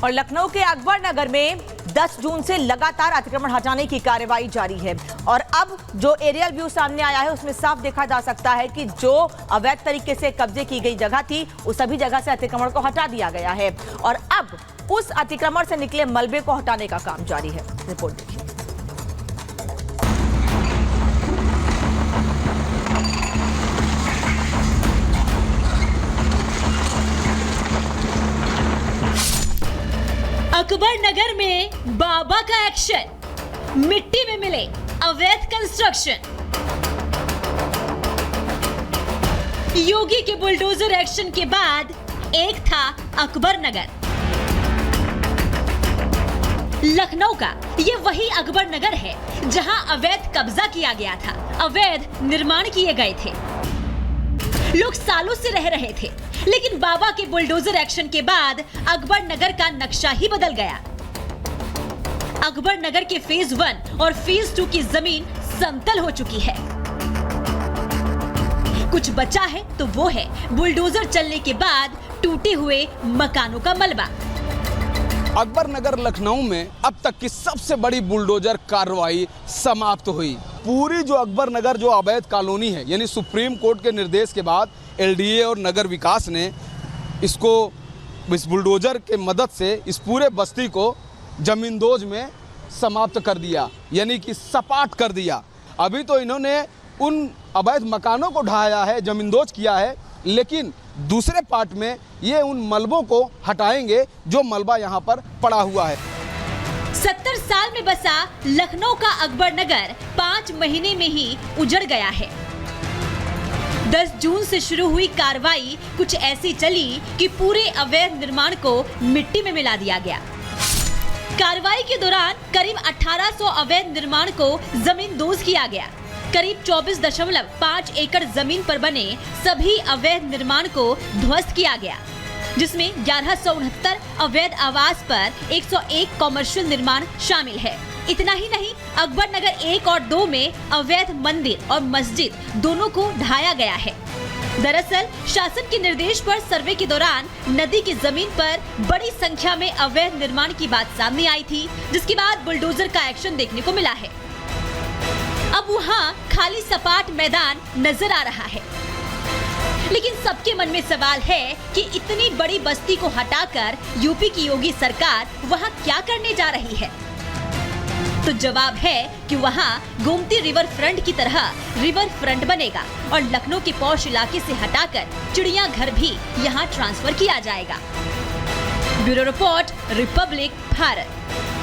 और लखनऊ के अकबर नगर में 10 जून से लगातार अतिक्रमण हटाने की कार्रवाई जारी है। और अब जो एरियल व्यू सामने आया है उसमें साफ देखा जा सकता है कि जो अवैध तरीके से कब्जे की गई जगह थी उस सभी जगह से अतिक्रमण को हटा दिया गया है और अब उस अतिक्रमण से निकले मलबे को हटाने का काम जारी है। रिपोर्ट देखिए। अकबर नगर में बाबा का एक्शन, मिट्टी में मिले अवैध कंस्ट्रक्शन। योगी के बुलडोजर एक्शन के बाद एक था अकबर नगर। लखनऊ का ये वही अकबर नगर है जहां अवैध कब्जा किया गया था, अवैध निर्माण किए गए थे, लोग सालों से रह रहे थे। लेकिन बाबा के बुलडोजर एक्शन के बाद अकबर नगर का नक्शा ही बदल गया। अकबर नगर के फेज 1 और फेज 2 की जमीन समतल हो चुकी है। कुछ बचा है तो वो है बुलडोजर चलने के बाद टूटे हुए मकानों का मलबा। अकबर नगर लखनऊ में अब तक की सबसे बड़ी बुलडोजर कार्रवाई समाप्त हुई। पूरी जो अकबर नगर जो अवैध कॉलोनी है, यानी सुप्रीम कोर्ट के निर्देश के बाद एलडीए और नगर विकास ने इसको इस बुलडोजर के मदद से इस पूरे बस्ती को जमींदोज में समाप्त कर दिया, यानी कि सपाट कर दिया। अभी तो इन्होंने उन अवैध मकानों को ढाया है, जमींदोज किया है, लेकिन दूसरे पार्ट में ये उन मलबों को हटाएंगे जो मलबा यहाँ पर पड़ा हुआ है। 70 साल में बसा लखनऊ का अकबर नगर 5 महीने में ही उजड़ गया है। 10 जून से शुरू हुई कार्रवाई कुछ ऐसी चली कि पूरे अवैध निर्माण को मिट्टी में मिला दिया गया। कार्रवाई के दौरान करीब 1800 अवैध निर्माण को जमींदोज किया गया। करीब 24.5 एकड़ जमीन पर बने सभी अवैध निर्माण को ध्वस्त किया गया, जिसमें 1169 अवैध आवास पर 101 कॉमर्शियल निर्माण शामिल है। इतना ही नहीं, अकबर नगर 1 और 2 में अवैध मंदिर और मस्जिद दोनों को ढाया गया है। दरअसल शासन के निर्देश पर सर्वे के दौरान नदी की जमीन पर बड़ी संख्या में अवैध निर्माण की बात सामने आई थी, जिसके बाद बुलडोजर का एक्शन देखने को मिला है। अब वहाँ खाली सपाट मैदान नजर आ रहा है, लेकिन सबके मन में सवाल है कि इतनी बड़ी बस्ती को हटाकर यूपी की योगी सरकार वहाँ क्या करने जा रही है। तो जवाब है कि वहाँ गोमती रिवर फ्रंट की तरह रिवर फ्रंट बनेगा और लखनऊ के पॉश इलाके से हटाकर चिड़ियाघर भी यहाँ ट्रांसफर किया जाएगा। Bureau report, Republic Bharat.